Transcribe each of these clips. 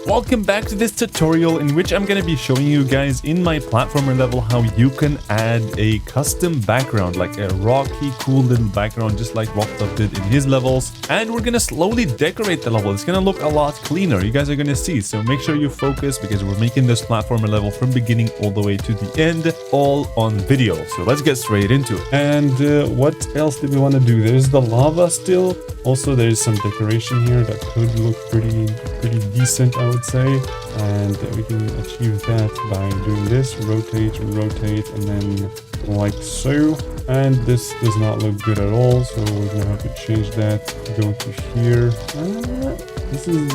Welcome back to this tutorial in which I'm gonna be showing you guys in my platformer level how you can add a custom background, like a rocky, cool little background, just like Rocktop did in his levels. And we're gonna slowly decorate the level. It's gonna look a lot cleaner. You guys are gonna see. So make sure you focus because we're making this platformer level from beginning all the way to the end, all on video. So let's get straight into it. And what else did we want to do? There's the lava still. Also, there's some decoration here that could look pretty decent, I would say. And we can achieve that by doing this, rotate, and then like so. And this does not look good at all, so we're gonna have to change that. Go to here. This is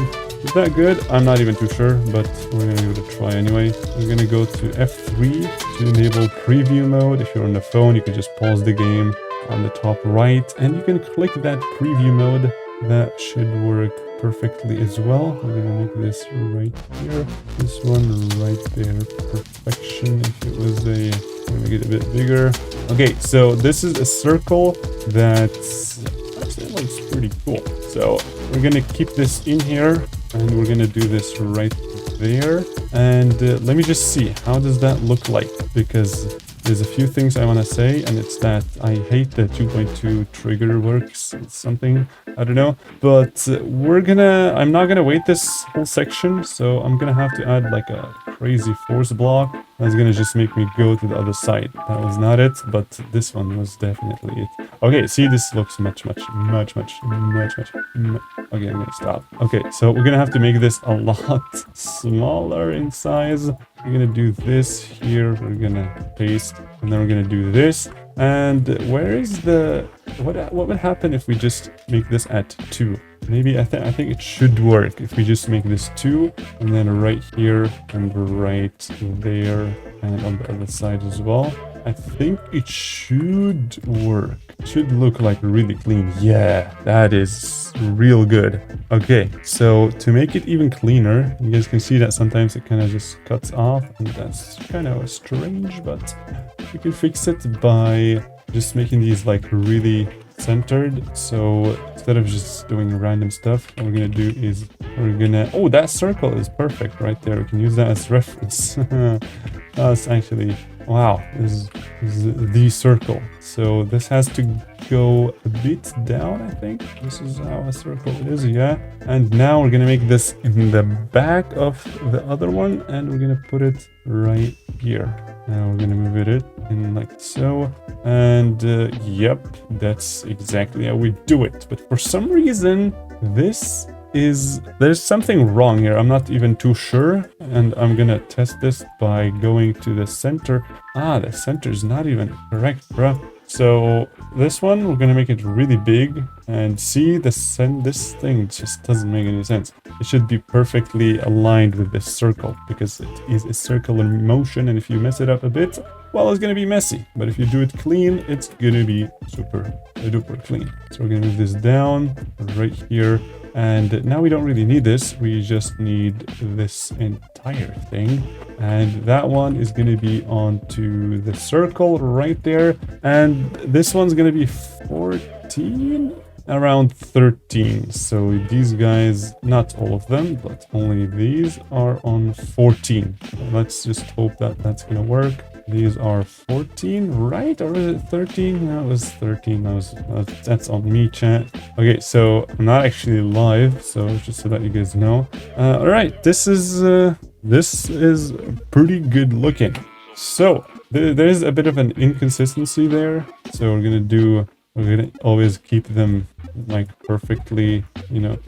that good? I'm not even too sure, but we're gonna give it a try anyway. We're gonna go to F3 to enable preview mode. If you're on the phone, you can just pause the game on the top right, and you can click that preview mode. That should work perfectly as well. I'm gonna make this right here, this one right there, perfection. If it was a, I'm gonna make it a bit bigger. Okay, so this is a circle that actually looks pretty cool. So we're gonna keep this in here, and we're gonna do this right there. And let me just see, how does that look like? Because there's a few things I want to say, and it's that I hate the 2.2 trigger works. It's something, I don't know. But I'm not gonna wait this whole section, so I'm gonna have to add like a crazy force block. That's gonna just make me go to the other side. That was not it, but this one was definitely it. Okay, see, this looks much. Okay, I'm gonna stop. Okay, so we're gonna have to make this a lot smaller in size. We're gonna do this here. We're gonna paste, and then we're gonna do this. And where is the what would happen if we just make this at 2? Maybe I think it should work if we just make this 2, and then right here and right there, and on the other side as well. I think it should work. It should look like really clean. Yeah, that is real good. Okay, so to make it even cleaner, you guys can see that sometimes it kind of just cuts off, and that's kind of strange, but we can fix it by just making these like really centered. So instead of just doing random stuff, what we're gonna do is oh, that circle is perfect right there. We can use that as reference. That's actually, wow, this is the circle. So this has to go a bit down, I think. This is how a circle is, yeah. And now we're gonna make this in the back of the other one, and we're gonna put it right here. Now we're gonna move it in like so. And yep, that's exactly how we do it. But for some reason, there's something wrong here. I'm not even too sure, and I'm gonna test this by going to the center. The center is not even correct, bruh. So this one, we're gonna make it really big, and see this thing just doesn't make any sense. It should be perfectly aligned with this circle, because it is a circle in motion, and if you mess it up a bit, well, it's gonna be messy. But if you do it clean, it's gonna be super duper clean. So we're gonna move this down right here. And now we don't really need this. We just need this entire thing. And that one is going to be onto the circle right there. And this one's going to be 14, around 13. So these guys, not all of them, but only these are on 14. So let's just hope that that's going to work. These are 14, right? Or is it 13? No, it was 13. That's on me, chat. Okay, so I'm not actually live, so just so that you guys know. All right, this is pretty good looking. So there's a bit of an inconsistency there. So we're gonna always keep them like perfectly,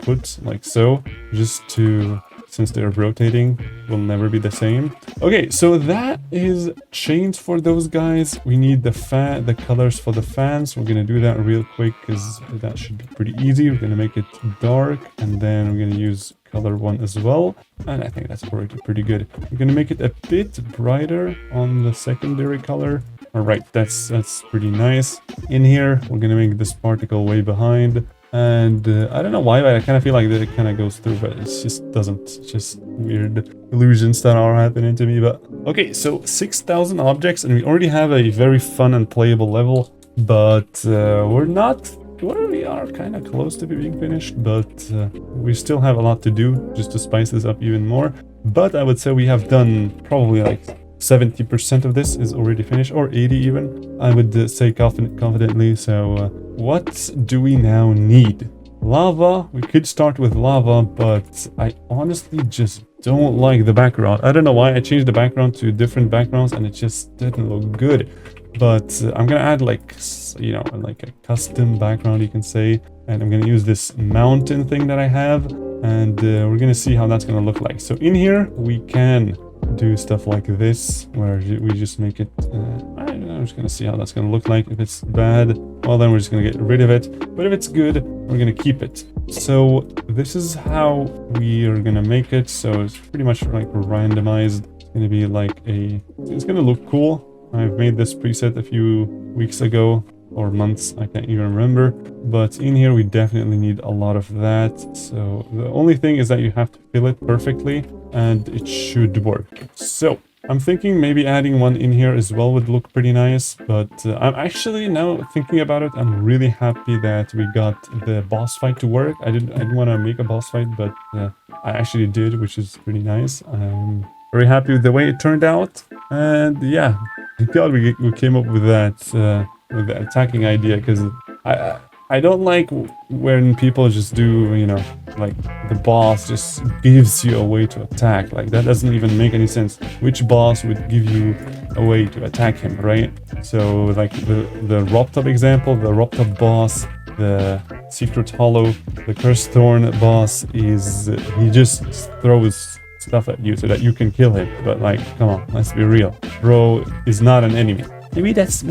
put like so, just to, since they're rotating, will never be the same. Okay, so that is chains for those guys. We need the colors for the fans. We're gonna do that real quick because that should be pretty easy. We're gonna make it dark, and then we're gonna use color 1 as well, and I think that's working pretty good. We're gonna make it a bit brighter on the secondary color. All right, that's pretty nice. In here, we're gonna make this particle way behind. And I don't know why, but I kind of feel like that it kind of goes through, but it just doesn't. It's just weird illusions that are happening to me. But okay, so 6,000 objects, and we already have a very fun and playable level, but we're not well, we are kind of close to being finished, but we still have a lot to do just to spice this up even more. But I would say we have done probably like 70% of this is already finished, or 80 even, I would say confidently. So what do we now need? Lava. We could start with lava, but I honestly just don't like the background. I don't know why I changed the background to different backgrounds and it just didn't look good. But I'm gonna add like, you know, like a custom background, you can say. And I'm gonna use this mountain thing that I have, and we're gonna see how that's gonna look like. So in here we can do stuff like this, where we just make it, I don't know, I'm just gonna see how that's gonna look like. If it's bad, well then we're just gonna get rid of it. But if it's good, we're gonna keep it. So this is how we are gonna make it. So it's pretty much like randomized. It's gonna be like it's gonna look cool. I've made this preset a few weeks ago, or months, I can't even remember. But in here we definitely need a lot of that. So the only thing is that you have to fill it perfectly and it should work. So I'm thinking maybe adding one in here as well would look pretty nice. But I'm actually, now thinking about it, I'm really happy that we got the boss fight to work. I didn't want to make a boss fight, but I actually did, which is pretty nice. I'm very happy with the way it turned out. And yeah, thank God we came up with that with the attacking idea, because I don't like when people just do, you know, like the boss just gives you a way to attack. Like that doesn't even make any sense. Which boss would give you a way to attack him, right? So like the Roptop example, the Roptop boss, the Secret Hollow, the Cursed Thorn boss is, he just throws stuff at you so that you can kill him. But like, come on, let's be real. Bro is not an enemy. Maybe that's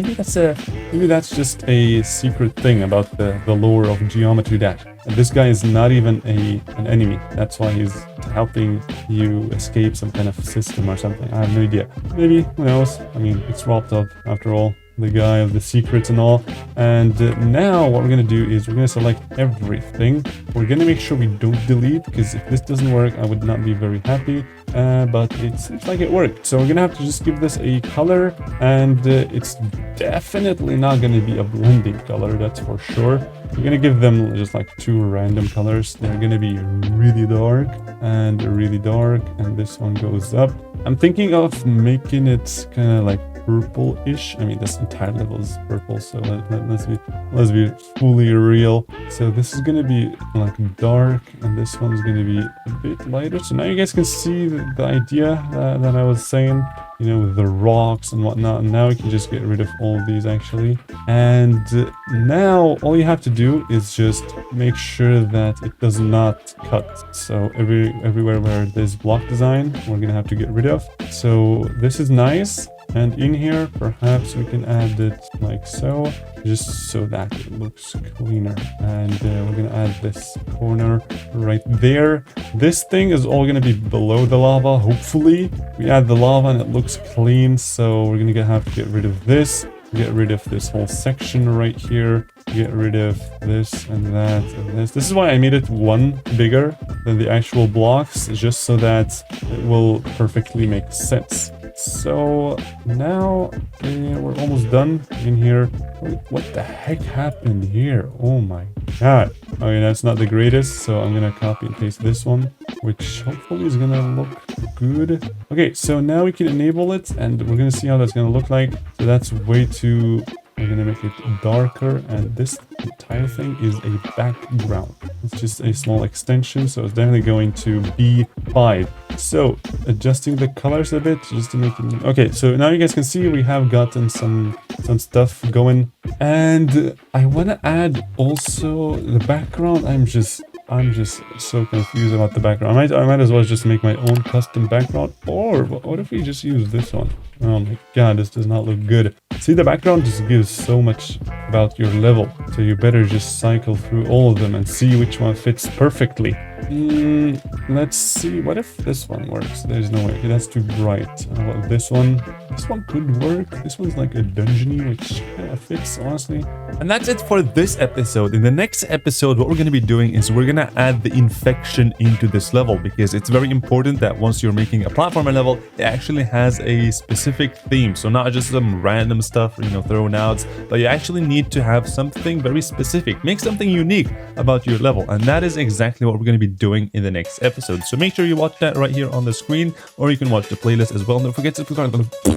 just a secret thing about the lore of Geometry Dash. And this guy is not even an enemy. That's why he's helping you escape some kind of system or something. I have no idea. Maybe, who knows? I mean, it's Roptop after all, the guy of the secrets and all. And now what we're gonna do is we're gonna select everything. We're gonna make sure we don't delete, because if this doesn't work, I would not be very happy. But it seems like it worked. So we're gonna have to just give this a color, and it's definitely not gonna be a blending color, that's for sure. We're gonna give them just like 2 random colors. They're gonna be really dark, and this one goes up. I'm thinking of making it kind of like purple-ish. I mean, this entire level is purple, so let's be fully real. So this is gonna be like dark, and this one's gonna be a bit lighter. So now you guys can see the idea that I was saying, you know, with the rocks and whatnot. And now we can just get rid of all of these actually. And now all you have to do is just make sure that it does not cut. So everywhere where there's block design, we're gonna have to get rid of. So this is nice. And in here, perhaps we can add it like so, just so that it looks cleaner. And we're gonna add this corner right there. This thing is all gonna be below the lava, hopefully. We add the lava and it looks clean, so we're gonna have to get rid of this. Get rid of this whole section right here. Get rid of this and that and this. This is why I made it one bigger than the actual blocks, just so that it will perfectly make sense. So now we're almost done in here. What the heck happened here? Oh my god. Okay, that's not the greatest, so I'm gonna copy and paste this one, which hopefully is gonna look good. Okay, so now we can enable it, and we're gonna see how that's gonna look like. So that's way too... We're gonna make it darker, and this entire thing is a background. It's just a small extension, so it's definitely going to be 5. So adjusting the colors a bit just to make it... Okay, so now you guys can see we have gotten some stuff going, and I want to add also the background. I'm just so confused about the background. I might as well just make my own custom background. Or what if we just use this one? Oh my god, this does not look good. See, the background just gives so much about your level, so you better just cycle through all of them and see which one fits perfectly. Let's see, what if this one works? There's no way. Okay, that's too bright. What if this one could work. This one's like a dungeony, which kind of fits, honestly. And that's it for this episode. In the next episode, what we're going to be doing is we're going to add the infection into this level, because it's very important that once you're making a platformer level, it actually has a specific theme. So not just some random stuff, you know, thrown out, but you actually need to have something very specific. Make something unique about your level, and that is exactly what we're going to be doing in the next episode. So make sure you watch that right here on the screen, or you can watch the playlist as well. Don't forget to subscribe.